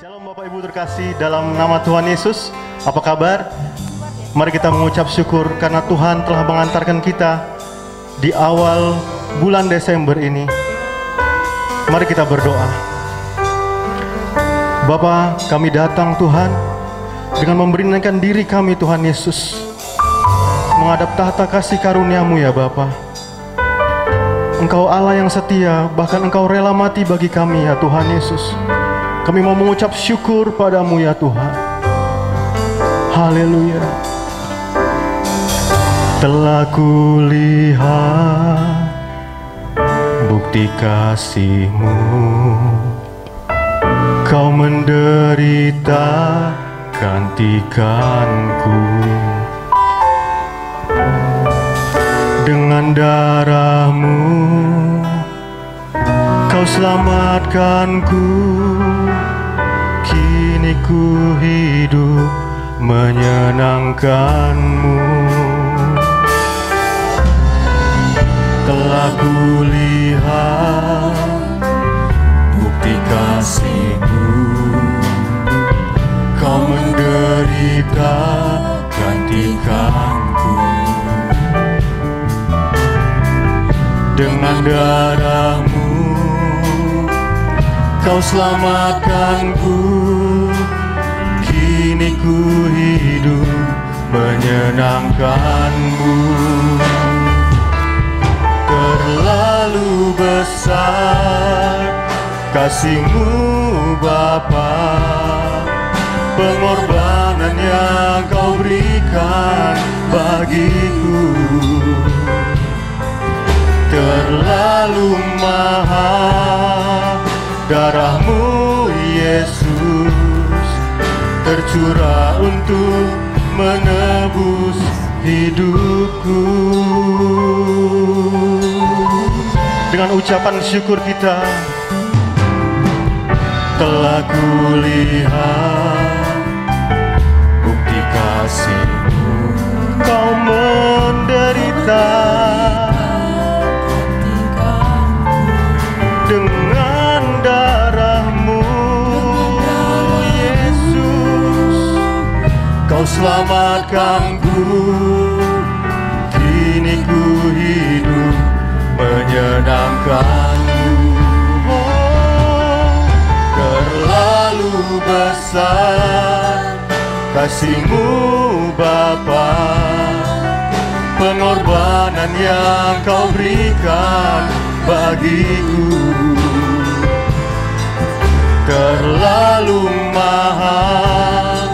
Shalom Bapak Ibu terkasih dalam nama Tuhan Yesus. Apa kabar? Mari kita mengucap syukur karena Tuhan telah mengantarkan kita di awal bulan Desember ini. Mari kita berdoa. Bapa, kami datang Tuhan dengan memberanikan diri kami Tuhan Yesus menghadap tahta kasih karunia-Mu ya Bapa. Engkau Allah yang setia, bahkan Engkau rela mati bagi kami ya Tuhan Yesus. Kami mau mengucap syukur padamu ya Tuhan. Haleluya. Telah kulihat bukti kasih-Mu, Kau menderita gantikanku. Dengan darah-Mu Kau selamatkanku. Kini ku hidup menyenangkan-Mu. Telah kulihat bukti kasih-Mu, Kau menderita gantikanku. Dengan darah-Mu Kau selamatkanku. Kini ku hidup menyenangkan-Mu. Terlalu besar kasih-Mu Bapa, pengorbanan yang Kau berikan bagiku. Terlalu mahal darah-Mu Yesus, tercurah untuk menebus hidupku. Dengan ucapan syukur kita, telah kulihat bukti kasih-Mu, Kau menderita dengan darah-Mu Yesus, Kau selamatkanku. Kini ku hidup menyenangkan-Mu. Oh, terlalu besar kasih-Mu Bapa, pengorbanan yang Kau berikan bagiku. Terlalu mahal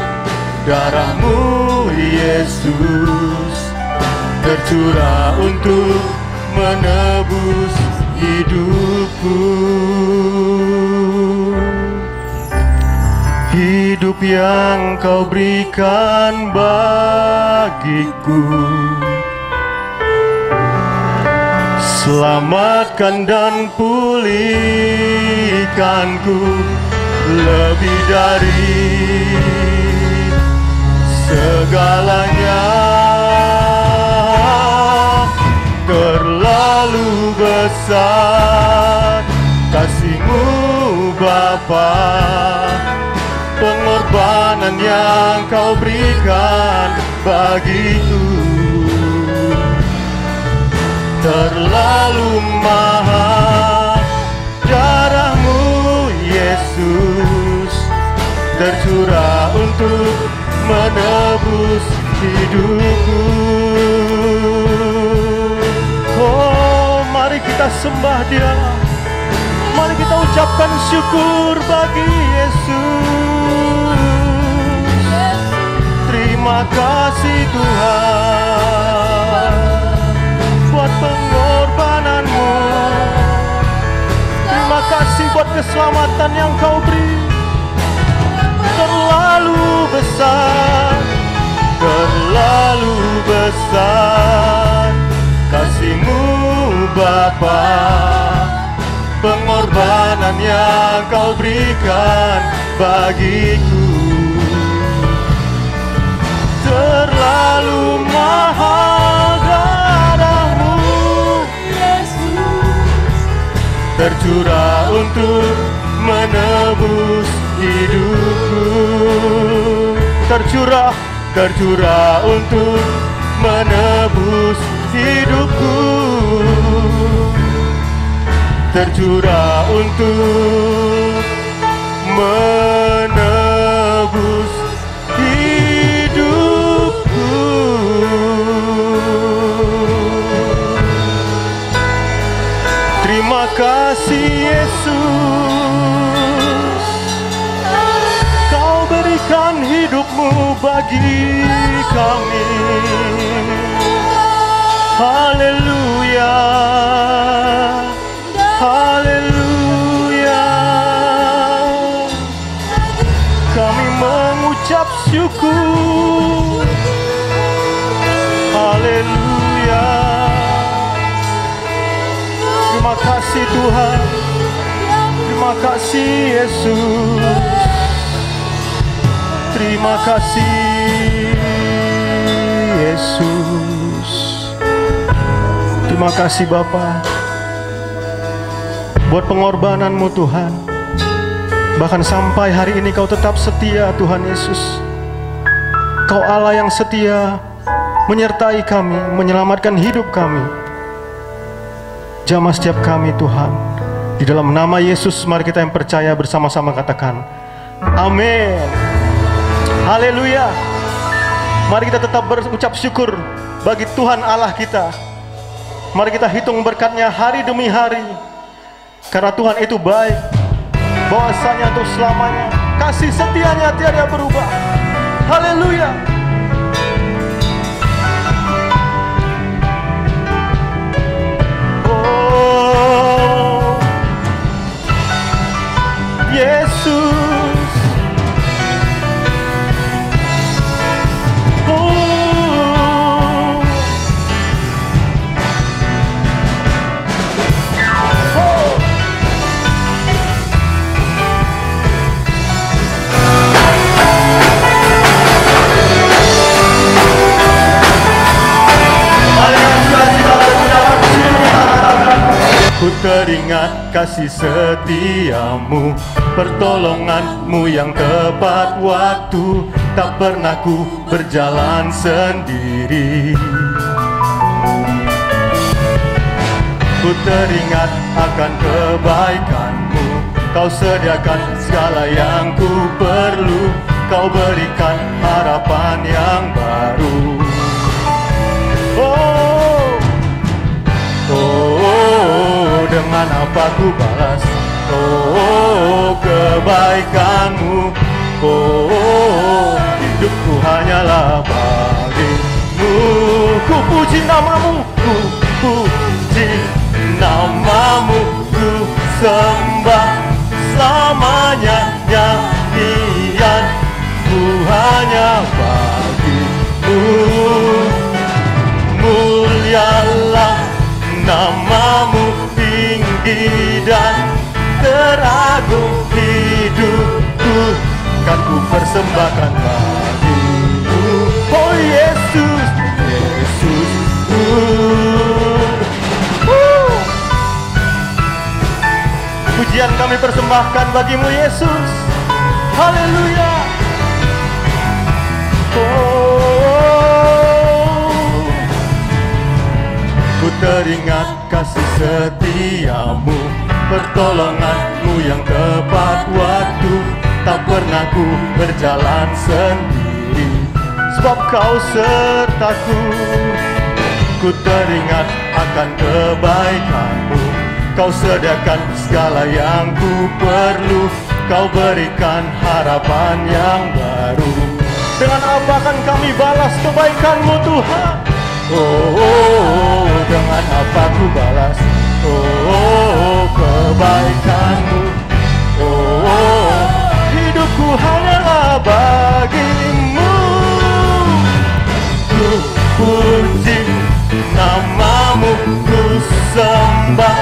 darah-Mu Yesus, tercurah untuk menebus hidupku. Hidup yang Kau berikan bagiku, selamatkan dan pulihkanku lebih dari segalanya. Terlalu besar kasih-Mu Bapa, pengorbanan yang Kau berikan bagiku. Terlalu mahal darah-Mu Yesus, tercurah untuk menebus hidupku. Oh, mari kita sembah Dia. Mari kita ucapkan syukur bagi Yesus. Terima kasih Tuhan buat pengorbanan-Mu. Terima kasih buat keselamatan yang Kau beri. Terlalu besar, terlalu besar kasih-Mu Bapa, pengorbanan yang Kau berikan bagiku. Terlalu mahal darah-Mu Yesus, tercurah untuk menebus hidup. tercurah untuk menebus hidupku, tercurah untuk menebus hidupku. Terima kasih Yesus, Kau berikan hidupmu bagi kami. Haleluya, haleluya. Kami mengucap syukur. Haleluya. Terima kasih Tuhan, terima kasih Yesus, terima kasih Yesus. Terima kasih Bapa buat pengorbananmu Tuhan. Bahkan sampai hari ini Kau tetap setia Tuhan Yesus. Kau Allah yang setia menyertai kami, menyelamatkan hidup kami. Jamah setiap kami Tuhan. Di dalam nama Yesus mari kita yang percaya bersama-sama katakan amin. Haleluya. Mari kita tetap berucap syukur bagi Tuhan Allah kita. Mari kita hitung berkat-Nya hari demi hari. Karena Tuhan itu baik, bahwasanya untuk selamanya kasih setia-Nya tiada berubah. Haleluya. Oh Yesus, ku teringat kasih setiamu, pertolonganmu yang tepat waktu. Tak pernah ku berjalan sendiri. Ku teringat akan kebaikanmu, Kau sediakan segala yang ku perlu. Kau berikan harapan yang baru. Dengan apa ku balas kebaikanmu. Hidupku hanyalah bagimu. Ku puji namamu, ku puji namamu, ku sembah selamanya. Nyanyianku hanya bagimu. Mulialah namamu, tinggi dan teragung. Hidupku kan ku persembahkan bagimu. Oh Yesus, Yesus. Pujian kami persembahkan bagimu Yesus. Haleluya. Ku teringat kasih setiamu, pertolonganmu yang tepat waktu. Tak pernah ku berjalan sendiri, sebab Kau sertaku. Ku teringat akan kebaikanmu, Kau sediakan segala yang ku perlu. Kau berikan harapan yang baru. Dengan apa akan kami balas kebaikanmu Tuhan? Dengan apa ku balas kebaikanmu. Hidupku hanyalah bagimu. Ku puji namamu, ku sembah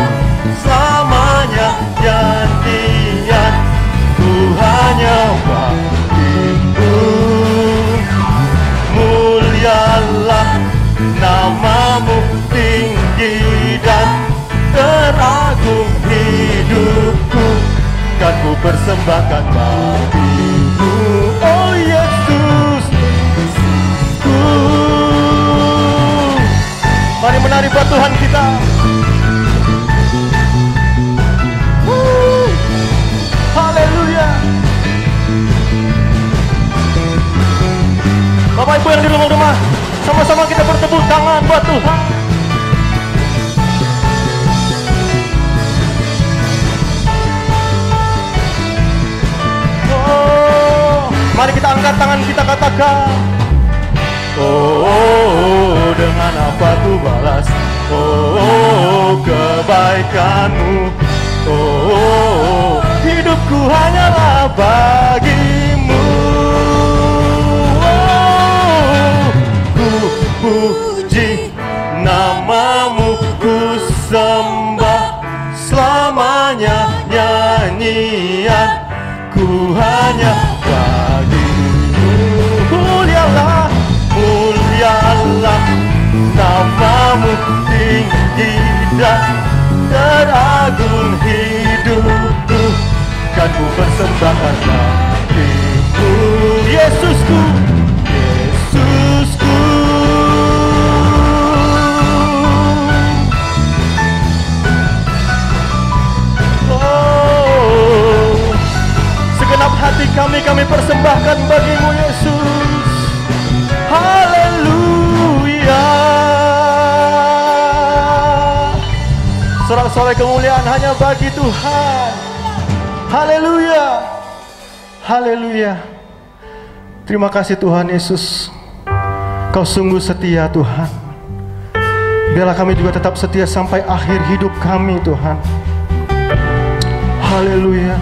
selamanya. Nyanyianku hanya bagimu. Mulialah namamu, tinggi dan teragung. Hidupku kan ku persembahkan bagimu. Oh Yesus, seluruh rumah, sama-sama kita bertepuk tangan buat Tuhan. Oh, mari kita angkat tangan, kita katakan, oh, dengan apa ku balas, oh, kebaikanmu, oh, hidupku hanyalah bagimu. Puji namamu, ku sembah selamanya, nyanyian ku hanya bagimu. Mulialah, mulialah namamu, tinggi dan teragung, hidupku kan ku persembahkan bagimu. Yesusku, Yesusku. Segenap hati kami persembahkan bagimu Yesus. Haleluya. Sorak-sorai kemuliaan hanya bagi Tuhan. Haleluya. Haleluya. Terima kasih Tuhan Yesus. Kau sungguh setia Tuhan. Biarlah kami juga tetap setia sampai akhir hidup kami Tuhan. Haleluya.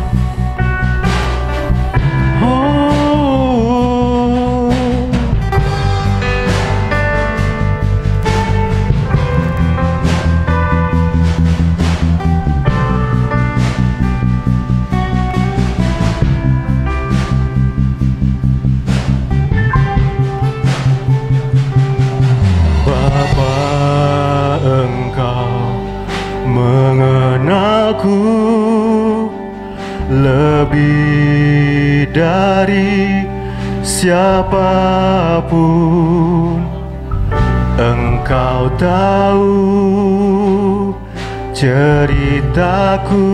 Mengenalku lebih dari siapapun. Engkau tahu ceritaku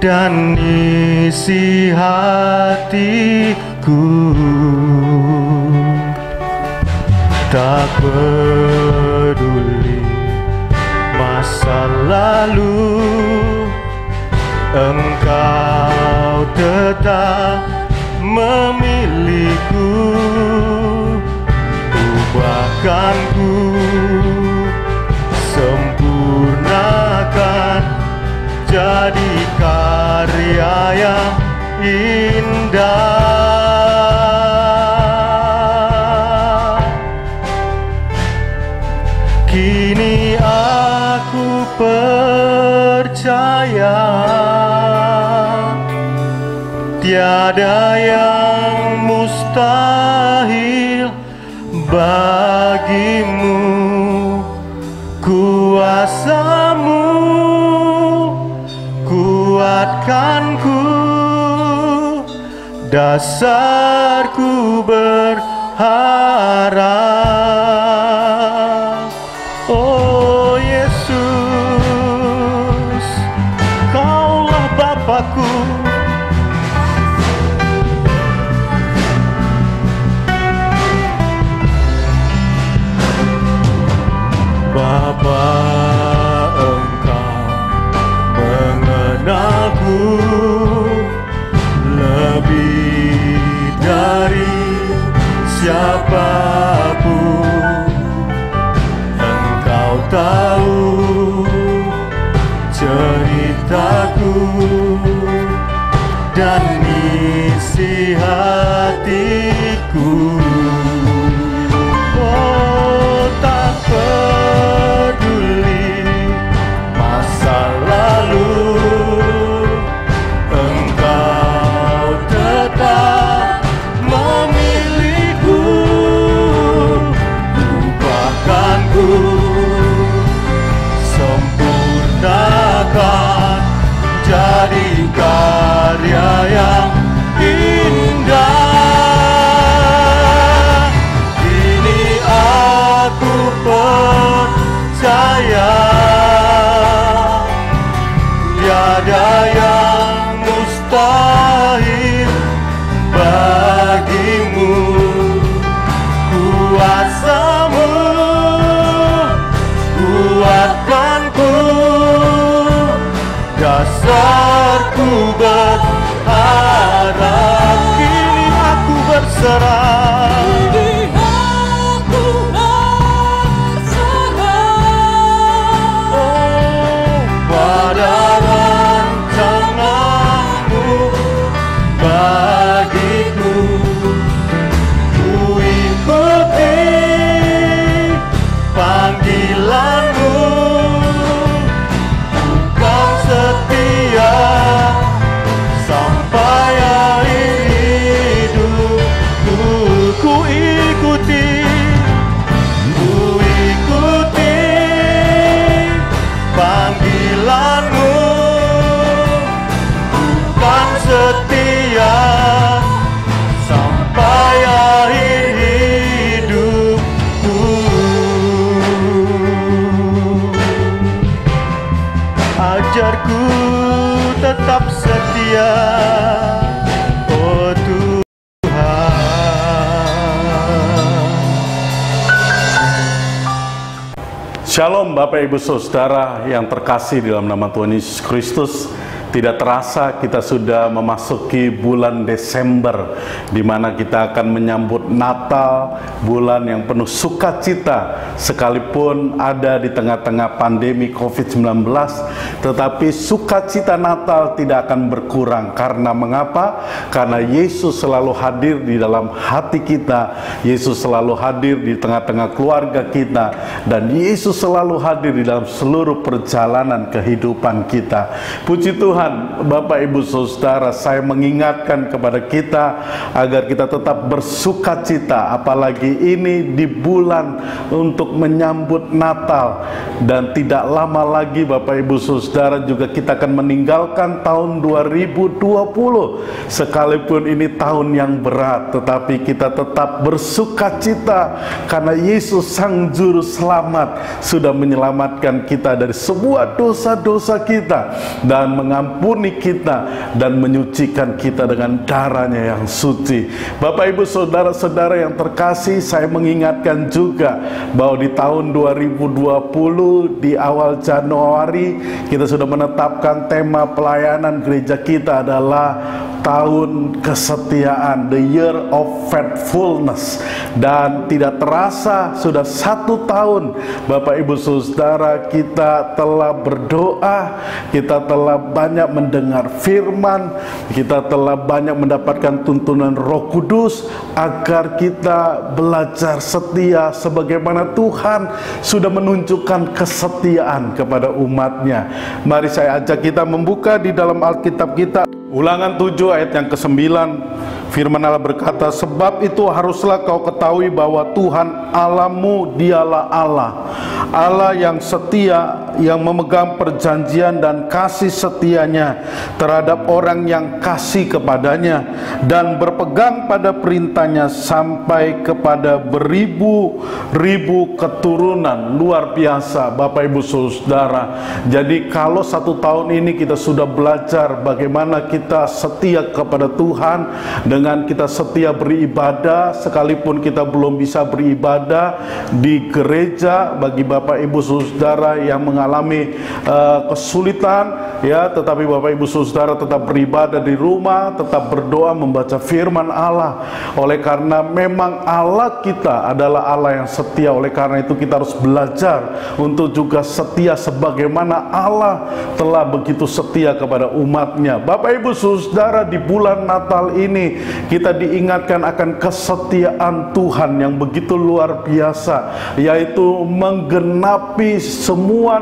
dan isi hatiku. Tak peduli masa lalu, Engkau tetap memilihku. Ubahkanku, sempurnakan, jadi karya yang indah. Kini aku percaya tiada yang mustahil bagimu. Kuasamu kuatkanku, dasarku berharap. Oh Yesus, Kaulah Bapakku. Bapa, Engkau mengenalku lebih dari siapapun. Engkau tahu ceritaku dan isi hatiku. Oh, tak peduli masa lalu, Engkau tetap memilihku. Ubahkanku, sempurnakan, jadi karya yang indah. Kini aku percaya tiada yang mustahil bagimu. berserah. Ajarku tetap setia, oh Tuhan. Shalom Bapak Ibu Saudara yang terkasih dalam nama Tuhan Yesus Kristus. Tidak terasa kita sudah memasuki bulan Desember, di mana kita akan menyambut Natal, bulan yang penuh sukacita. Sekalipun ada di tengah-tengah pandemi COVID-19, tetapi sukacita Natal tidak akan berkurang. Karena mengapa? Karena Yesus selalu hadir di dalam hati kita, Yesus selalu hadir di tengah-tengah keluarga kita, dan Yesus selalu hadir di dalam seluruh perjalanan kehidupan kita. Puji Tuhan. Bapak Ibu Saudara, saya mengingatkan kepada kita agar kita tetap bersuka cita, apalagi ini di bulan untuk menyambut Natal, dan tidak lama lagi Bapak Ibu Saudara juga kita akan meninggalkan tahun 2020. Sekalipun ini tahun yang berat, tetapi kita tetap bersuka cita karena Yesus Sang Juru Selamat sudah menyelamatkan kita dari semua dosa-dosa kita dan mengampuni kita dan menyucikan kita dengan darahnya yang suci. Bapak Ibu Saudara-saudara yang terkasih, saya mengingatkan juga bahwa di tahun 2020 di awal Januari kita sudah menetapkan tema pelayanan gereja kita adalah tahun kesetiaan, the year of faithfulness. Dan tidak terasa sudah 1 tahun Bapak Ibu Saudara kita telah berdoa, kita telah banyak mendengar firman, kita telah banyak mendapatkan tuntunan Roh Kudus agar kita belajar setia sebagaimana Tuhan sudah menunjukkan kesetiaan kepada umatnya. Mari saya ajak kita membuka di dalam Alkitab kita, Ulangan 7 ayat yang ke-9. Firman Allah berkata, sebab itu haruslah kau ketahui bahwa Tuhan Allahmu dialah Allah, Allah yang setia, yang memegang perjanjian dan kasih setianya terhadap orang yang kasih kepadanya dan berpegang pada perintahnya sampai kepada beribu-ribu keturunan. Luar biasa Bapak Ibu Saudara. Jadi kalau 1 tahun ini kita sudah belajar bagaimana kita setia kepada Tuhan, dengan kita setia beribadah, sekalipun kita belum bisa beribadah di gereja, bagi Bapak Ibu Saudara yang mengalami kesulitan, ya, tetapi Bapak Ibu Saudara tetap beribadah di rumah, tetap berdoa, membaca firman Allah. Oleh karena memang Allah kita adalah Allah yang setia, oleh karena itu kita harus belajar untuk juga setia sebagaimana Allah telah begitu setia kepada umatnya. Bapak Ibu Saudara, di bulan Natal ini kita diingatkan akan kesetiaan Tuhan yang begitu luar biasa, yaitu menggenapi semua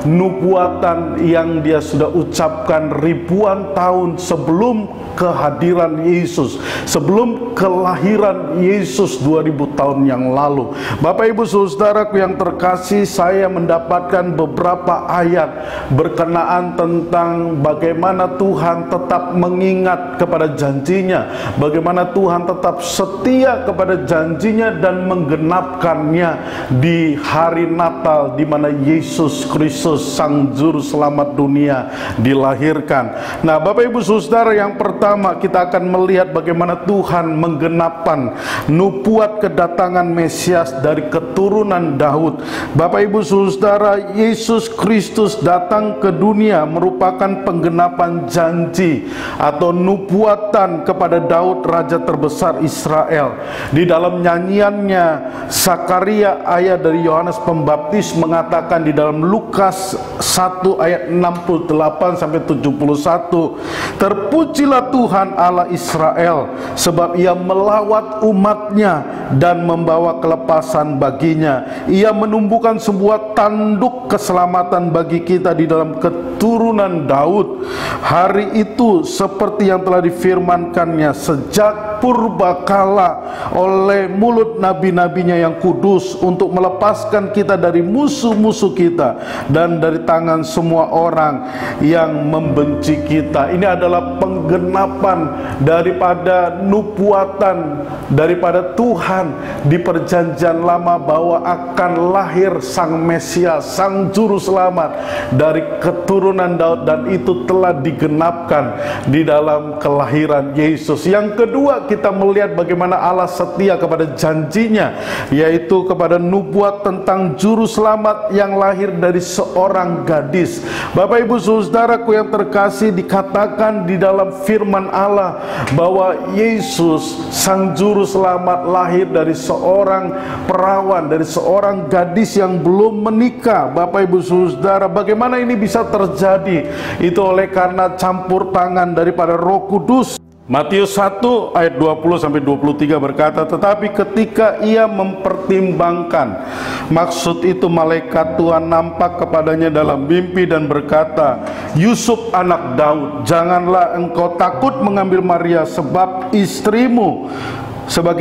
nubuatan yang dia sudah ucapkan ribuan tahun sebelum kehadiran Yesus, sebelum kelahiran Yesus 2000 tahun yang lalu. Bapak Ibu Saudaraku yang terkasih, saya mendapatkan beberapa ayat berkenaan tentang bagaimana Tuhan tetap mengingat kepada janjinya, bagaimana Tuhan tetap setia kepada janjinya dan menggenapkannya di hari Natal, di mana Yesus Kristus Sang Juru Selamat dunia dilahirkan. Nah Bapak Ibu Saudara, yang pertama kita akan melihat bagaimana Tuhan menggenapkan nubuat kedatangan Mesias dari keturunan Daud. Bapak Ibu Saudara, Yesus Kristus datang ke dunia merupakan penggenapan tentang janji atau nubuatan kepada Daud, raja terbesar Israel. Di dalam nyanyiannya, Zakaria ayah dari Yohanes Pembaptis mengatakan di dalam Lukas 1 ayat 68 sampai 71, "Terpujilah Tuhan Allah Israel, sebab Ia melawat umatnya dan membawa kelepasan baginya. Ia menumbuhkan sebuah tanduk keselamatan bagi kita di dalam keturunan Daud. Hari itu seperti yang telah difirmankannya sejak purbakala oleh mulut nabi-nabinya yang kudus, untuk melepaskan kita dari musuh-musuh kita dan dari tangan semua orang yang membenci kita." Ini adalah penggenapan daripada nubuatan daripada Tuhan di perjanjian lama bahwa akan lahir Sang Mesias, Sang Juru Selamat dari keturunan Daud, dan itu telah digenapkan di dalam kelahiran Yesus. Yang kedua, kita melihat bagaimana Allah setia kepada janjinya, yaitu kepada nubuat tentang Juru Selamat yang lahir dari seorang gadis. Bapak Ibu Saudaraku yang terkasih, dikatakan di dalam firman Allah bahwa Yesus Sang Juru Selamat lahir dari seorang perawan, dari seorang gadis yang belum menikah. Bapak Ibu Saudara, bagaimana ini bisa terjadi? Itu oleh karena campur tangan daripada Roh Kudus. Matius 1 ayat 20-23 berkata, "Tetapi ketika ia mempertimbangkan maksud itu, malaikat Tuhan nampak kepadanya dalam mimpi dan berkata, 'Yusuf anak Daud, janganlah engkau takut mengambil Maria sebagai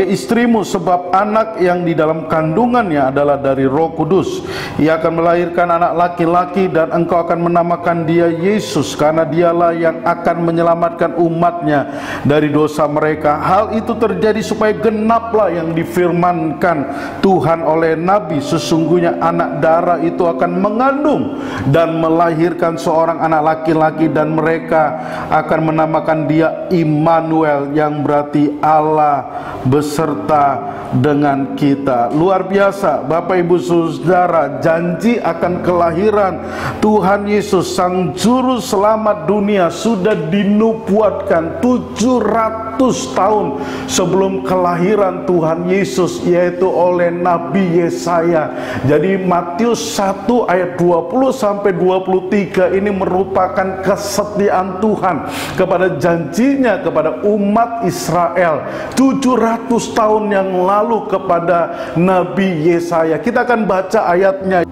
istrimu, sebab anak yang di dalam kandungannya adalah dari Roh Kudus. Ia akan melahirkan anak laki-laki dan engkau akan menamakan dia Yesus, karena dialah yang akan menyelamatkan umatnya dari dosa mereka.' Hal itu terjadi supaya genaplah yang difirmankan Tuhan oleh Nabi, 'Sesungguhnya anak darah itu akan mengandung dan melahirkan seorang anak laki-laki, dan mereka akan menamakan dia Immanuel,' yang berarti Allah beserta dengan kita." Luar biasa Bapak Ibu Saudara, janji akan kelahiran Tuhan Yesus Sang Juru Selamat dunia sudah dinubuatkan 700 tahun sebelum kelahiran Tuhan Yesus, yaitu oleh Nabi Yesaya. Jadi Matius 1 ayat 20-23 ini merupakan kesetiaan Tuhan kepada janjinya kepada umat Israel 700 tahun yang lalu kepada Nabi Yesaya. Kita akan baca ayatnya.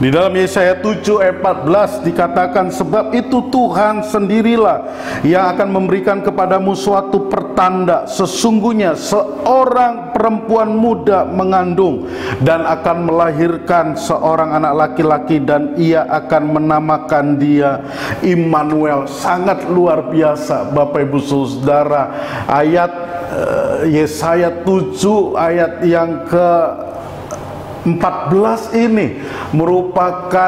Di dalam Yesaya 7 ayat 14 dikatakan, "Sebab itu Tuhan sendirilah yang akan memberikan kepadamu suatu pertanda. Sesungguhnya seorang perempuan muda mengandung dan akan melahirkan seorang anak laki-laki, dan ia akan menamakan dia Immanuel." Sangat luar biasa Bapak Ibu Saudara. Ayat Yesaya 7 ayat yang ke-14 ini merupakan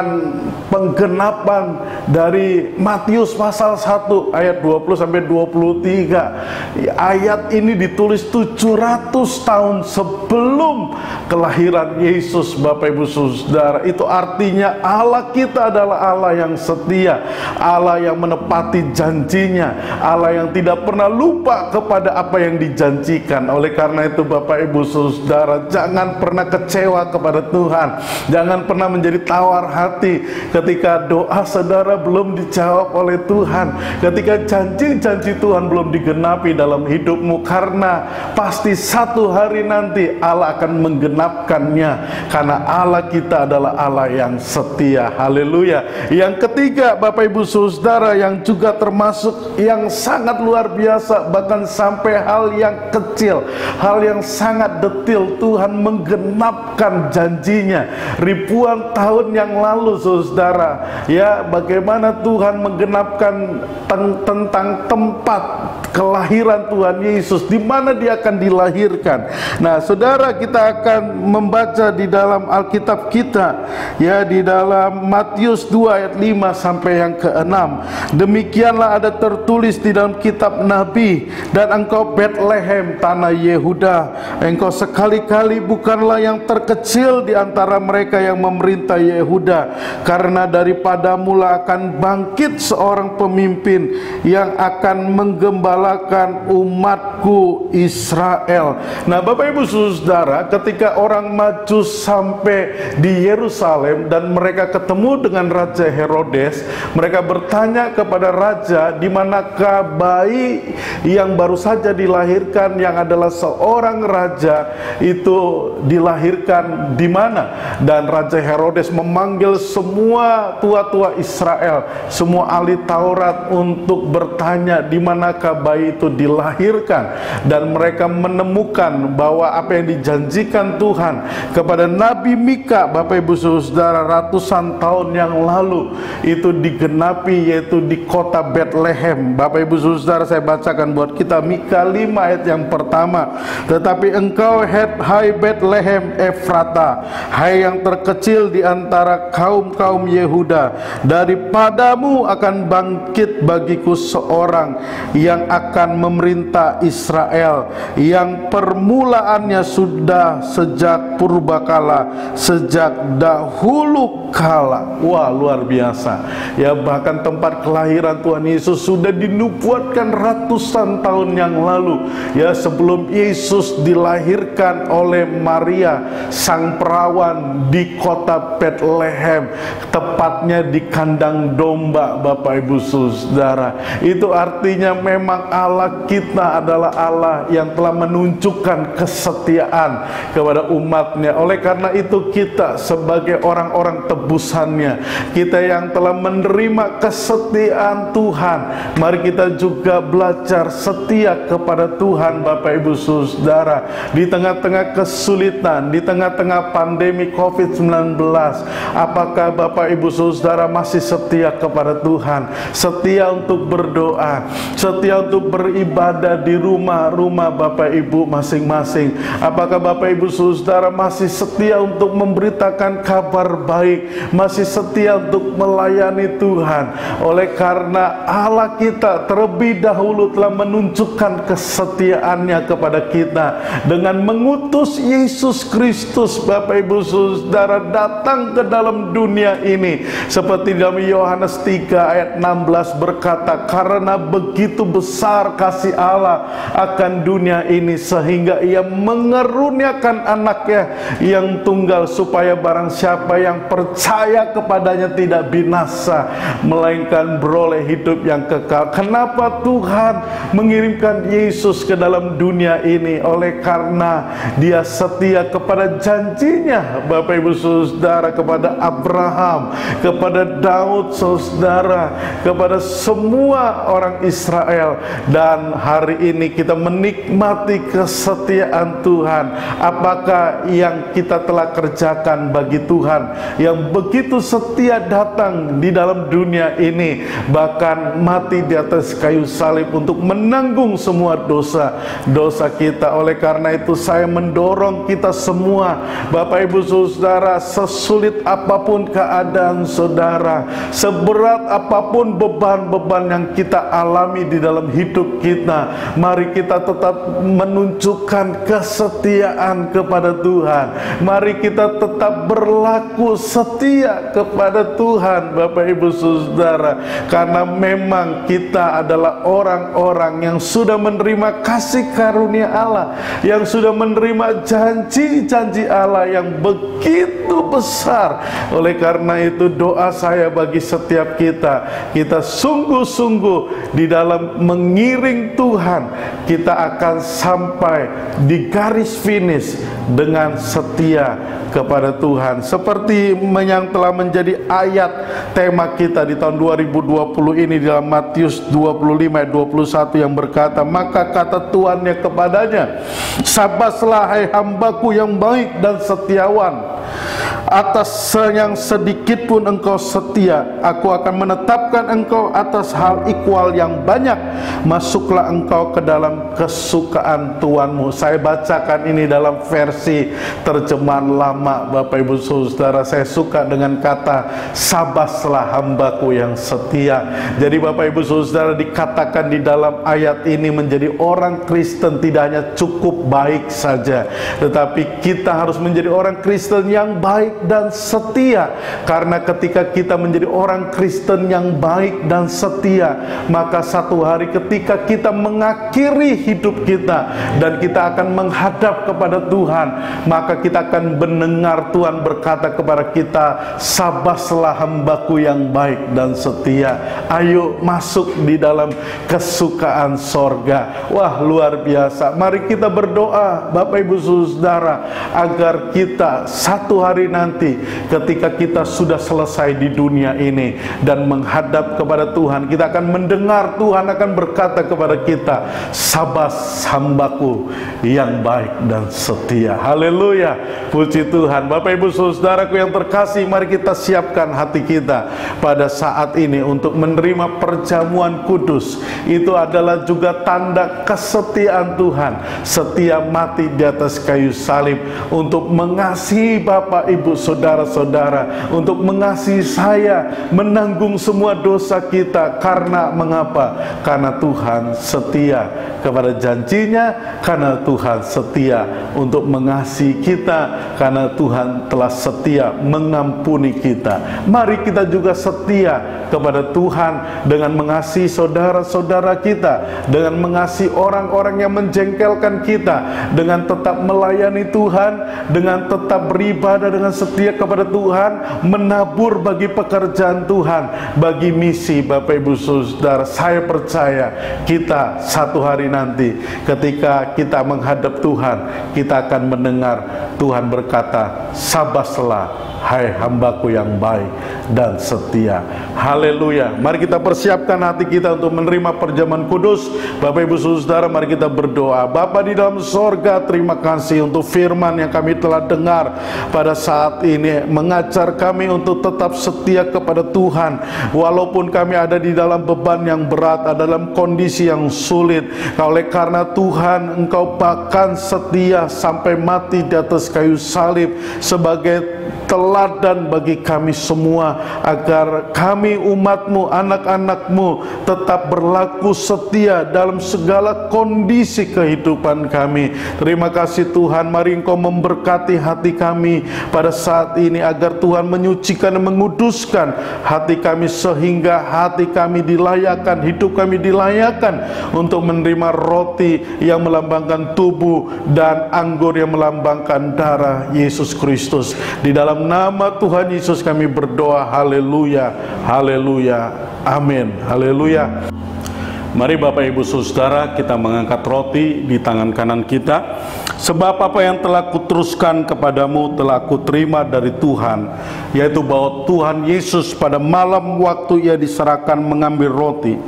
penggenapan dari Matius pasal 1 ayat 20-23. Ayat ini ditulis 700 tahun sebelum kelahiran Yesus Bapak Ibu Saudara. Itu artinya Allah kita adalah Allah yang setia, Allah yang menepati janjinya, Allah yang tidak pernah lupa kepada apa yang dijanjikan. Oleh karena itu Bapak Ibu Saudara, jangan pernah kecewa kepada Tuhan, jangan pernah menjadi tawar hati ketika doa saudara belum dijawab oleh Tuhan, ketika janji-janji Tuhan belum digenapi dalam hidupmu, karena pasti satu hari nanti Allah akan menggenapkannya, karena Allah kita adalah Allah yang setia. Haleluya. Yang ketiga Bapak Ibu Saudara, yang juga termasuk yang sangat luar biasa, bahkan sampai hal yang kecil, hal yang sangat detil, Tuhan menggenapkan janjinya ribuan tahun yang lalu saudara. Ya, bagaimana Tuhan menggenapkan tentang tempat kelahiran Tuhan Yesus, di mana dia akan dilahirkan. Nah, saudara, kita akan membaca di dalam Alkitab kita, ya, di dalam Matius 2 ayat 5 sampai yang ke-6. Demikianlah ada tertulis di dalam kitab Nabi, dan engkau Betlehem tanah Yehuda, engkau sekali-kali bukanlah yang terkecil di antara mereka yang memerintah Yehuda, karena daripadamu lah akan bangkit seorang pemimpin yang akan menggembalakan umatku Israel. Nah, Bapak Ibu Saudara, ketika orang Majus sampai di Yerusalem dan mereka ketemu dengan Raja Herodes, mereka bertanya kepada raja, di manakah bayi yang baru saja dilahirkan yang adalah seorang raja itu dilahirkan di mana? Dan Raja Herodes memanggil semua tua-tua Israel, semua ahli Taurat untuk bertanya di manakah bayi itu dilahirkan. Dan mereka menemukan bahwa apa yang dijanjikan Tuhan kepada Nabi Mika, Bapak Ibu Saudara, ratusan tahun yang lalu itu digenapi, yaitu di kota Bethlehem. Bapak Ibu Saudara, saya bacakan buat kita Mika 5 ayat yang pertama. Tetapi engkau, hai Bethlehem Efrata, hai yang terkecil di antara kaum-kaum Yehuda, daripadamu akan bangkit bagiku seorang yang akan memerintah Israel, yang permulaannya sudah sejak purbakala, sejak dahulu kala. Wah, luar biasa. Ya, bahkan tempat kelahiran Tuhan Yesus sudah dinubuatkan ratusan tahun yang lalu. Ya, sebelum Yesus dilahirkan oleh Maria, sang perawan, di kota Bethlehem, tepatnya di kandang domba. Bapak Ibu Saudara, itu artinya memang Allah kita adalah Allah yang telah menunjukkan kesetiaan kepada umatnya. Oleh karena itu kita sebagai orang-orang tebusannya, kita yang telah menerima kesetiaan Tuhan, mari kita juga belajar setia kepada Tuhan. Bapak Ibu Saudara, di tengah-tengah kesulitan, di tengah-tengah pandemi COVID-19, apakah Bapak Ibu Saudara masih setia kepada Tuhan? Setia untuk berdoa, setia untuk beribadah di rumah-rumah Bapak Ibu masing-masing. Apakah Bapak Ibu Saudara masih setia untuk memberitakan kabar baik, masih setia untuk melayani Tuhan? Oleh karena Allah kita terlebih dahulu telah menunjukkan kesetiaannya kepada kita dengan mengutus Yesus Kristus, Bapak Ibu Saudara, datang ke dalam dunia ini. Seperti dalam Yohanes 3 ayat 16 berkata, karena begitu besar kasih Allah akan dunia ini sehingga ia mengeruniakan anaknya yang tunggal, supaya barang siapa yang percaya kepadanya tidak binasa, melainkan beroleh hidup yang kekal. Kenapa Tuhan mengirimkan Yesus ke dalam dunia ini? Oleh karena dia setia kepada janjinya, Bapak Ibu Saudara, kepada Abraham, kepada Daud Saudara, kepada semua orang Israel. Dan hari ini kita menikmati kesetiaan Tuhan. Apakah yang kita telah kerjakan bagi Tuhan yang begitu setia datang di dalam dunia ini, bahkan mati di atas kayu salib untuk menanggung semua dosa kita. Oleh karena itu saya mendorong kita semua, Bapak Ibu Saudara, sesulit apapun keadaan saudara, seberat apapun beban-beban yang kita alami di dalam hidup kita, mari kita tetap menunjukkan kesetiaan kepada Tuhan. Mari kita tetap berlaku setia kepada Tuhan, Bapak Ibu Saudara, karena memang kita adalah orang-orang yang sudah menerima kasih karunia Allah, yang sudah menerima janji-janji Allah yang begitu besar. Oleh karena itu doa saya bagi setiap kita, kita sungguh-sungguh di dalam mengiring Tuhan, kita akan sampai di garis finish dengan setia kepada Tuhan. Seperti yang telah menjadi ayat tema kita di tahun 2020 ini dalam Matius 25 ayat 21 yang berkata, maka kata Tuannya kepadanya, sabaslah hai hambaku yang baik dan setiawan, Atas yang sedikit pun Engkau setia, aku akan menetapkan Engkau atas hal ikhwal yang banyak. Masuklah engkau ke dalam kesukaan Tuhanmu. Saya bacakan ini dalam versi terjemahan lama, Bapak Ibu Saudara. Saya suka dengan kata sabaslah hambaku yang setia. Jadi Bapak Ibu Saudara, dikatakan di dalam ayat ini, menjadi orang Kristen tidak hanya cukup baik saja, tetapi kita harus menjadi orang Kristen yang baik dan setia. Karena ketika kita menjadi orang Kristen yang baik dan setia, maka satu hari ketika kita mengakhiri hidup kita dan kita akan menghadap kepada Tuhan, maka kita akan mendengar Tuhan berkata kepada kita, sabaslah hambaku yang baik dan setia. Ayo masuk di dalam kesukaan sorga. Wah, luar biasa. Mari kita berdoa, Bapak Ibu Saudara, agar kita satu hari nanti ketika kita sudah selesai di dunia ini dan menghadap kepada Tuhan, kita akan mendengar Tuhan akan berkata kepada kita, sabas hambaku yang baik dan setia. Haleluya, puji Tuhan. Bapak Ibu Saudaraku yang terkasih, mari kita siapkan hati kita pada saat ini untuk menerima perjamuan kudus. Itu adalah juga tanda kesetiaan Tuhan, setia mati di atas kayu salib untuk mengasihi Bapak Ibu Saudara-saudara, untuk mengasihi saya, menanggung semua dosa kita. Karena mengapa? Karena Tuhan setia kepada janjinya, karena Tuhan setia untuk mengasihi kita, karena Tuhan telah setia mengampuni kita. Mari kita juga setia kepada Tuhan dengan mengasihi saudara-saudara kita, dengan mengasihi orang-orang yang menjengkelkan kita, dengan tetap melayani Tuhan, dengan tetap beribadah dengan setia kepada Tuhan, menabur bagi pekerjaan Tuhan, bagi misi. Bapak Ibu Saudara, saya percaya kita satu hari nanti ketika kita menghadap Tuhan, kita akan mendengar Tuhan berkata, sabaslah hai hambaku yang baik dan setia. Haleluya. Mari kita persiapkan hati kita untuk menerima perjamuan kudus. Bapak Ibu Saudara, mari kita berdoa. Bapa di dalam sorga, terima kasih untuk firman yang kami telah dengar pada saat ini, mengajar kami untuk tetap setia kepada Tuhan walaupun kami ada di dalam beban yang berat, ada dalam kondisi yang sulit. Oleh karena Tuhan, Engkau bahkan setia sampai mati di atas kayu salib sebagai teladan bagi kami semua, agar kami umat-Mu, anak-anak-Mu tetap berlaku setia dalam segala kondisi kehidupan kami. Terima kasih Tuhan. Mari Engkau memberkati hati kami pada saat ini, agar Tuhan menyucikan dan menguduskan hati kami, sehingga hati kami dilayakkan, hidup kami dilayakkan untuk menerima roti yang melambangkan tubuh dan anggur yang melambangkan darah Yesus Kristus. Di dalam nama Tuhan Yesus kami berdoa. Haleluya, haleluya, amin, haleluya. Mari Bapak Ibu Saudara, kita mengangkat roti di tangan kanan kita. Sebab apa yang telah kuteruskan kepadamu telah kuterima dari Tuhan, yaitu bahwa Tuhan Yesus pada malam waktu ia diserahkan mengambil roti,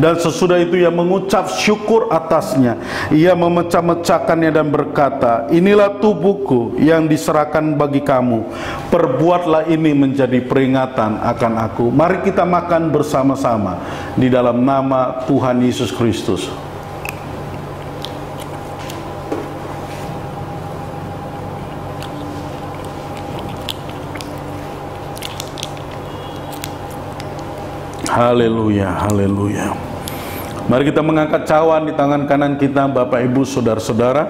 dan sesudah itu ia mengucap syukur atasnya, ia memecah-mecahkannya dan berkata, inilah tubuhku yang diserahkan bagi kamu, perbuatlah ini menjadi peringatan akan aku. Mari kita makan bersama-sama di dalam nama Tuhan Yesus Kristus. Haleluya, haleluya. Mari kita mengangkat cawan di tangan kanan kita, Bapak Ibu Saudara-saudara.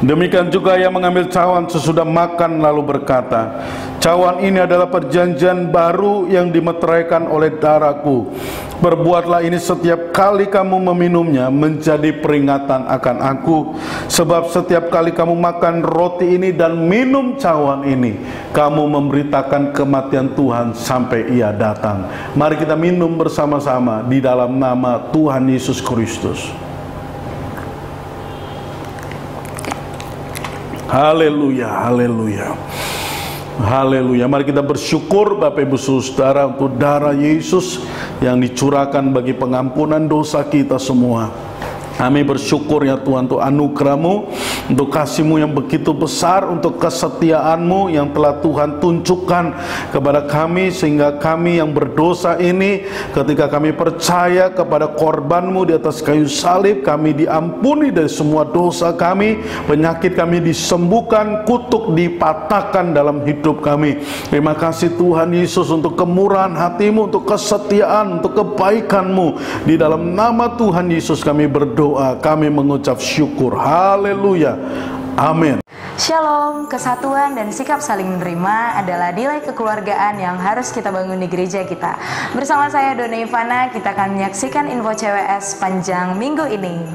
Demikian juga ia mengambil cawan sesudah makan lalu berkata, cawan ini adalah perjanjian baru yang dimeteraikan oleh darahku. Perbuatlah ini setiap kali kamu meminumnya menjadi peringatan akan aku. Sebab setiap kali kamu makan roti ini dan minum cawan ini, kamu memberitakan kematian Tuhan sampai ia datang. Mari kita minum bersama-sama di dalam nama Tuhan Yesus Kristus. Haleluya, haleluya, haleluya. Mari kita bersyukur Bapak Ibu Saudara untuk darah Yesus yang dicurahkan bagi pengampunan dosa kita semua. Kami bersyukur ya Tuhan untuk anugerah-Mu untuk kasih-Mu yang begitu besar, untuk kesetiaan-Mu yang telah Tuhan tunjukkan kepada kami, sehingga kami yang berdosa ini, ketika kami percaya kepada korban-Mu di atas kayu salib, kami diampuni dari semua dosa kami, penyakit kami disembuhkan, kutuk dipatahkan dalam hidup kami. Terima kasih Tuhan Yesus untuk kemurahan hati-Mu, untuk kesetiaan, untuk kebaikan-Mu. Di dalam nama Tuhan Yesus kami berdoa, kami mengucap syukur. Haleluya. Amin. Shalom, kesatuan dan sikap saling menerima adalah nilai kekeluargaan yang harus kita bangun di gereja kita. Bersama saya Dona Ivana, kita akan menyaksikan info CWS panjang minggu ini.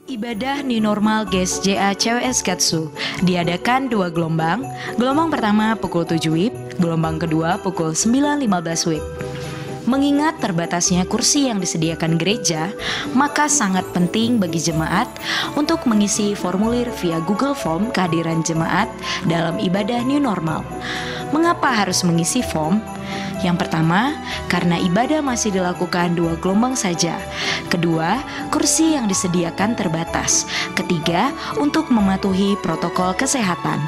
Ibadah New Normal GSJA CWS Katsu diadakan 2 gelombang. Gelombang pertama pukul 7 WIB, gelombang kedua pukul 9.15 WIB. Mengingat terbatasnya kursi yang disediakan gereja, maka sangat penting bagi jemaat untuk mengisi formulir via Google Form kehadiran jemaat dalam ibadah New Normal. Mengapa harus mengisi form? Yang pertama, karena ibadah masih dilakukan 2 gelombang saja. Kedua, kursi yang disediakan terbatas. Ketiga, untuk mematuhi protokol kesehatan.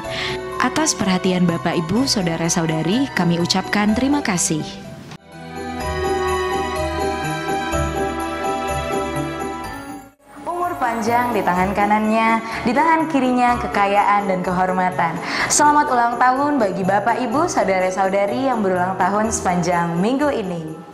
Atas perhatian Bapak, Ibu, Saudara-saudari, kami ucapkan terima kasih. Panjang di tangan kanannya, di tangan kirinya kekayaan dan kehormatan. Selamat ulang tahun bagi Bapak, Ibu, Saudara-saudari yang berulang tahun sepanjang minggu ini.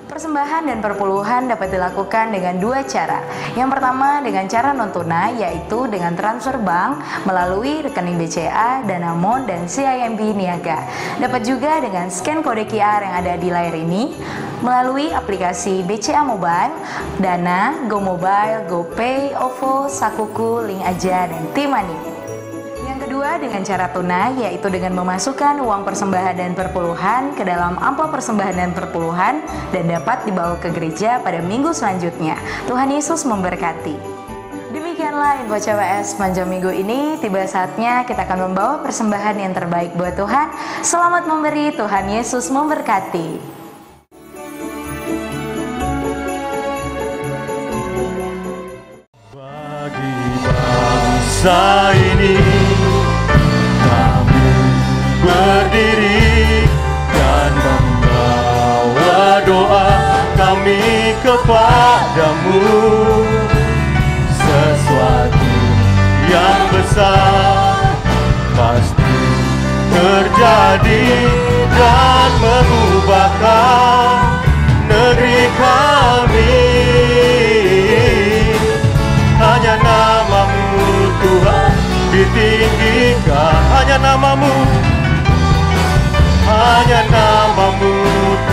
Persembahan dan perpuluhan dapat dilakukan dengan 2 cara. Yang pertama dengan cara non-tunai, yaitu dengan transfer bank melalui rekening BCA, Danamon, dan CIMB Niaga. Dapat juga dengan scan kode QR yang ada di layar ini melalui aplikasi BCA Mobile, Dana, Go Mobile, GoPay, OVO, Sakuku, Link Aja, dan T-Money. Kedua dengan cara tunai, yaitu dengan memasukkan uang persembahan dan perpuluhan ke dalam amplop persembahan dan perpuluhan dan dapat dibawa ke gereja pada minggu selanjutnya. Tuhan Yesus memberkati. Demikianlah info CWS panjang minggu ini. Tiba saatnya kita akan membawa persembahan yang terbaik buat Tuhan. Selamat memberi, Tuhan Yesus memberkati. Bagi bangsa ini kami berdiri dan membawa doa kami kepadamu. Sesuatu yang besar pasti terjadi dan mengubahkan negeri kami. Hanya nama-Mu Tuhan ditinggikan, hanya nama-Mu, hanya nama-Mu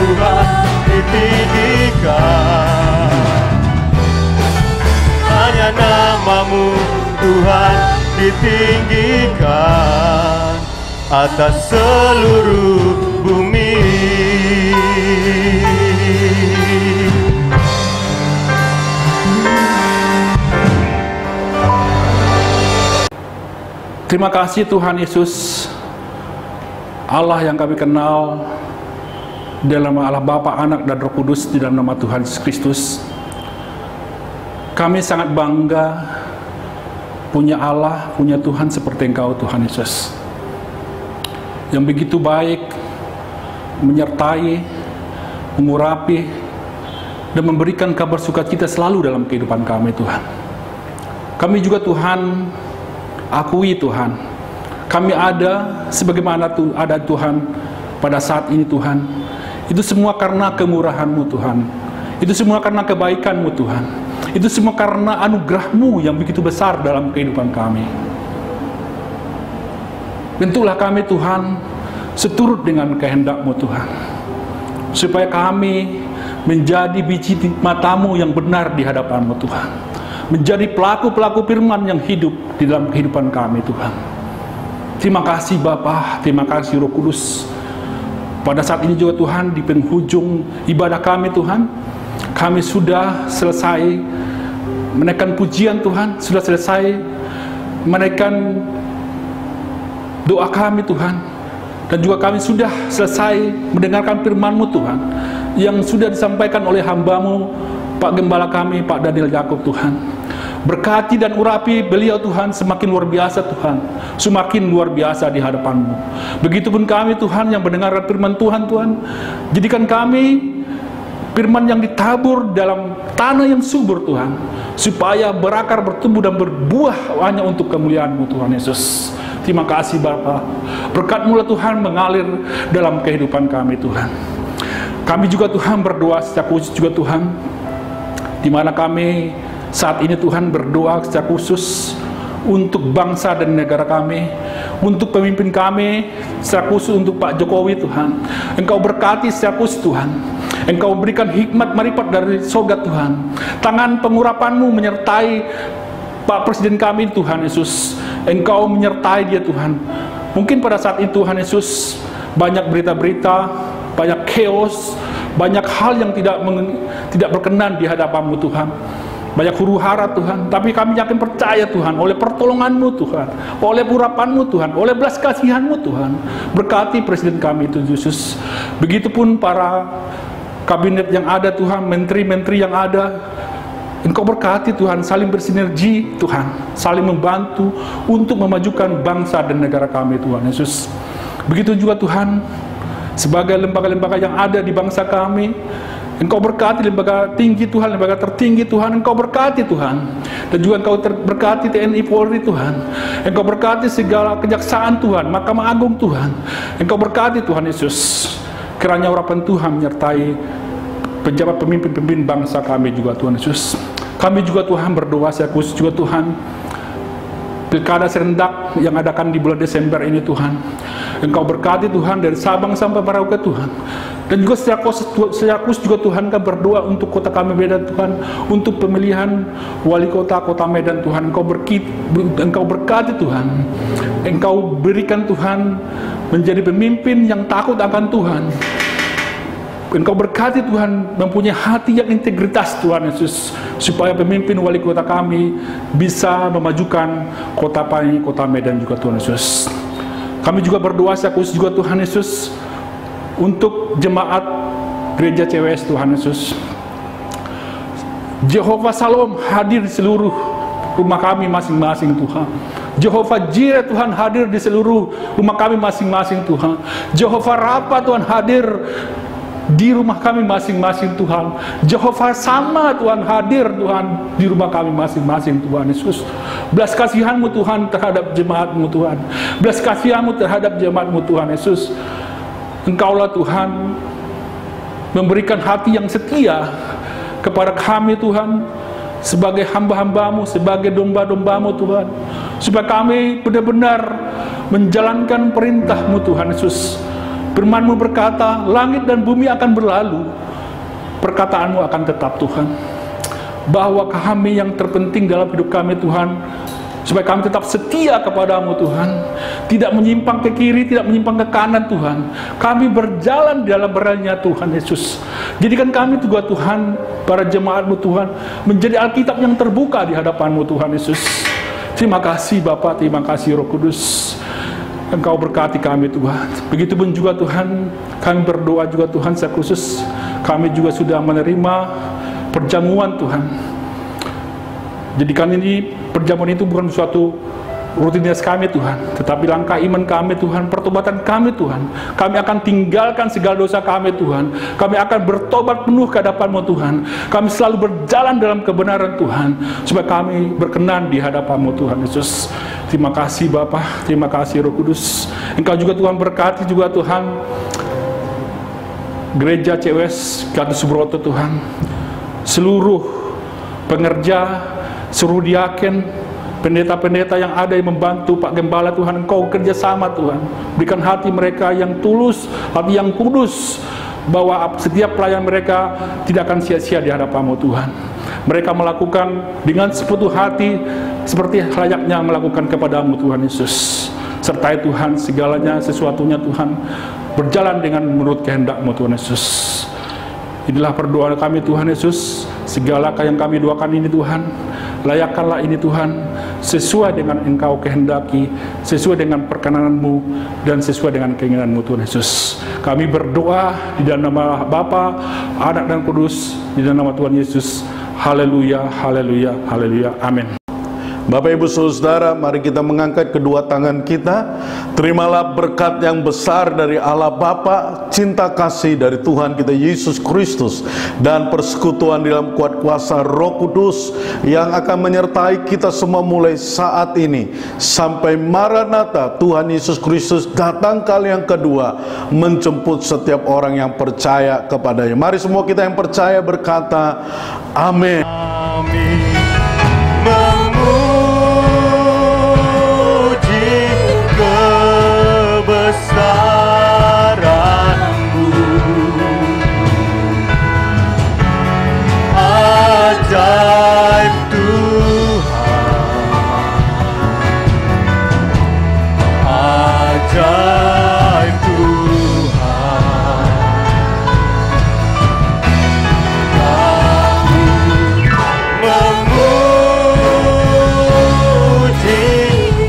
Tuhan ditinggikan, hanya nama-Mu Tuhan ditinggikan atas seluruh bumi. Terima kasih Tuhan Yesus, Allah yang kami kenal dalam nama Allah Bapa, Anak, dan Roh Kudus, di dalam nama Tuhan Yesus Kristus. Kami sangat bangga punya Allah, punya Tuhan seperti Engkau, Tuhan Yesus, yang begitu baik, menyertai, mengurapi, dan memberikan kabar sukacita selalu dalam kehidupan kami, Tuhan. Kami juga, Tuhan, akui, Tuhan, kami ada sebagaimana ada Tuhan pada saat ini, Tuhan. Itu semua karena kemurahan-Mu, Tuhan. Itu semua karena kebaikan-Mu, Tuhan. Itu semua karena anugerah-Mu yang begitu besar dalam kehidupan kami. Bentuklah kami, Tuhan, seturut dengan kehendak-Mu Tuhan. Supaya kami menjadi biji mata-Mu yang benar di hadapan-Mu Tuhan. Menjadi pelaku-pelaku firman yang hidup di dalam kehidupan kami Tuhan. Terima kasih Bapa, terima kasih Roh Kudus. Pada saat ini juga Tuhan, di penghujung ibadah kami Tuhan, kami sudah selesai menaikkan pujian Tuhan, sudah selesai menaikkan doa kami Tuhan, dan juga kami sudah selesai mendengarkan firman-Mu Tuhan yang sudah disampaikan oleh hamba-Mu Pak Gembala kami, Pak Daniel Yakob Tuhan. Berkati dan urapi beliau Tuhan, semakin luar biasa Tuhan, semakin luar biasa di hadapan-Mu. Begitupun kami Tuhan yang mendengar firman Tuhan, jadikan kami firman yang ditabur dalam tanah yang subur Tuhan, supaya berakar, bertumbuh dan berbuah hanya untuk kemuliaan-Mu Tuhan Yesus. Terima kasih Bapa, berkat-Mu Tuhan mengalir dalam kehidupan kami Tuhan. Kami juga Tuhan berdoa secara khusus juga Tuhan, di mana kami saat ini Tuhan berdoa secara khusus untuk bangsa dan negara kami, untuk pemimpin kami, secara khusus untuk Pak Jokowi Tuhan. Engkau berkati secara khusus Tuhan. Engkau berikan hikmat marifat dari surga Tuhan. Tangan pengurapan-Mu menyertai Pak Presiden kami Tuhan Yesus. Engkau menyertai dia Tuhan. Mungkin pada saat itu Tuhan Yesus banyak berita-berita, banyak chaos, banyak hal yang tidak berkenan di hadapan-Mu Tuhan. Banyak huru-hara Tuhan, tapi kami yakin percaya Tuhan, oleh pertolongan-Mu Tuhan, oleh urapan-Mu Tuhan, oleh belas kasihan-Mu Tuhan, berkati Presiden kami itu Yesus. Begitupun para kabinet yang ada Tuhan, menteri-menteri yang ada, Engkau berkati Tuhan, saling bersinergi Tuhan, saling membantu untuk memajukan bangsa dan negara kami Tuhan Yesus. Begitu juga Tuhan, sebagai lembaga-lembaga yang ada di bangsa kami, Engkau berkati lembaga tinggi Tuhan, lembaga tertinggi Tuhan, Engkau berkati Tuhan. Dan juga Engkau berkati TNI Polri Tuhan. Engkau berkati segala kejaksaan Tuhan, Mahkamah Agung Tuhan. Engkau berkati Tuhan Yesus. Kiranya urapan Tuhan menyertai pejabat pemimpin-pemimpin bangsa kami juga Tuhan Yesus. Kami juga Tuhan berdoa secara khusus juga Tuhan, pilkada serentak yang adakan di bulan Desember ini Tuhan. Engkau berkati Tuhan dari Sabang sampai Merauke Tuhan. Dan juga secara khusus juga Tuhan, kami berdoa untuk kota kami Medan Tuhan, untuk pemilihan wali kota Medan Tuhan. Engkau berkati Tuhan. Engkau berikan Tuhan menjadi pemimpin yang takut akan Tuhan. Engkau berkati Tuhan, mempunyai hati yang integritas Tuhan Yesus, supaya pemimpin wali kota kami bisa memajukan kota Medan juga Tuhan Yesus. Kami juga berdoa secara khusus juga Tuhan Yesus untuk jemaat gereja CWS Tuhan Yesus. Jehovah Shalom hadir di seluruh rumah kami masing-masing Tuhan. Jehovah Jireh Tuhan hadir di seluruh rumah kami masing-masing Tuhan. Jehovah Rafa Tuhan hadir di rumah kami masing-masing Tuhan. Jehovah Sama Tuhan hadir Tuhan di rumah kami masing-masing Tuhan Yesus. Belas kasihan-Mu Tuhan terhadap jemaat-Mu Tuhan. Belas kasihan-Mu terhadap jemaat-Mu Tuhan Yesus. Engkaulah Tuhan memberikan hati yang setia kepada kami Tuhan, sebagai hamba-hamba-Mu, sebagai domba-domba-Mu Tuhan, supaya kami benar-benar menjalankan perintah-Mu Tuhan Yesus. Firman-Mu berkata, langit dan bumi akan berlalu, perkataan-Mu akan tetap Tuhan. Bahwa kami yang terpenting dalam hidup kami Tuhan, supaya kami tetap setia kepadamu Tuhan, tidak menyimpang ke kiri, tidak menyimpang ke kanan Tuhan. Kami berjalan di dalam berannya Tuhan Yesus. Jadikan kami juga Tuhan, para jemaat-Mu Tuhan, menjadi Alkitab yang terbuka di hadapan-Mu Tuhan Yesus. Terima kasih Bapa, terima kasih Roh Kudus. Engkau berkati kami Tuhan. Begitupun juga Tuhan, kami berdoa juga Tuhan secara khusus, kami juga sudah menerima perjamuan Tuhan. Jadikan ini perjamuan itu bukan suatu rutinitas kami Tuhan, tetapi langkah iman kami Tuhan, pertobatan kami Tuhan. Kami akan tinggalkan segala dosa kami Tuhan. Kami akan bertobat penuh ke hadapan-Mu Tuhan. Kami selalu berjalan dalam kebenaran Tuhan, supaya kami berkenan di hadapan-Mu Tuhan Yesus. Terima kasih Bapa, terima kasih Roh Kudus. Engkau juga Tuhan berkati juga Tuhan gereja CWS Gatot Subroto Tuhan, seluruh pengerja, seluruh diaken, pendeta-pendeta yang ada yang membantu Pak Gembala Tuhan, Engkau kerjasama Tuhan, berikan hati mereka yang tulus, hati yang kudus, bahwa setiap pelayan mereka tidak akan sia-sia di hadapan-Mu Tuhan. Mereka melakukan dengan sepenuh hati seperti layaknya melakukan kepada-Mu Tuhan Yesus. Sertai Tuhan segalanya, sesuatunya Tuhan berjalan dengan menurut kehendak-Mu Tuhan Yesus. Inilah perdoa kami Tuhan Yesus. Segala yang kami doakan ini Tuhan, layakkanlah ini Tuhan sesuai dengan Engkau kehendaki, sesuai dengan perkenan-Mu dan sesuai dengan keinginan-Mu Tuhan Yesus. Kami berdoa di dalam nama Bapa, Anak dan Kudus, di dalam nama Tuhan Yesus. Haleluya, haleluya, haleluya, amin. Bapak Ibu Saudara, mari kita mengangkat kedua tangan kita. Terimalah berkat yang besar dari Allah Bapa, cinta kasih dari Tuhan kita Yesus Kristus, dan persekutuan di dalam kuat kuasa Roh Kudus yang akan menyertai kita semua mulai saat ini sampai Maranatha Tuhan Yesus Kristus datang kali yang kedua menjemput setiap orang yang percaya kepadanya. Mari semua kita yang percaya berkata amin. Amin. Kebesaran-Mu, ajaib Tuhan, ajaib Tuhan. Kami memuji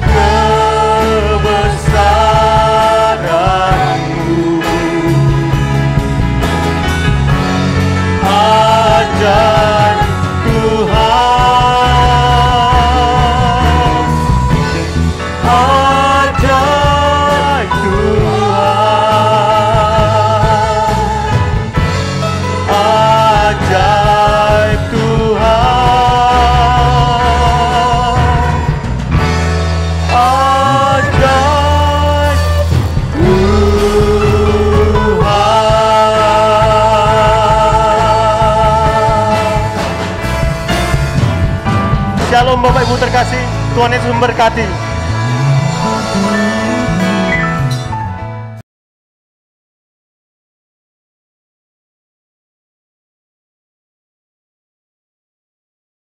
kebesaran-Mu, ajaib Tuhan, ajaib Tuhan, ajaib Tuhan, ajaib Tuhan. Shalom Bapak Ibu terkasih, Tuhan Yesus memberkati.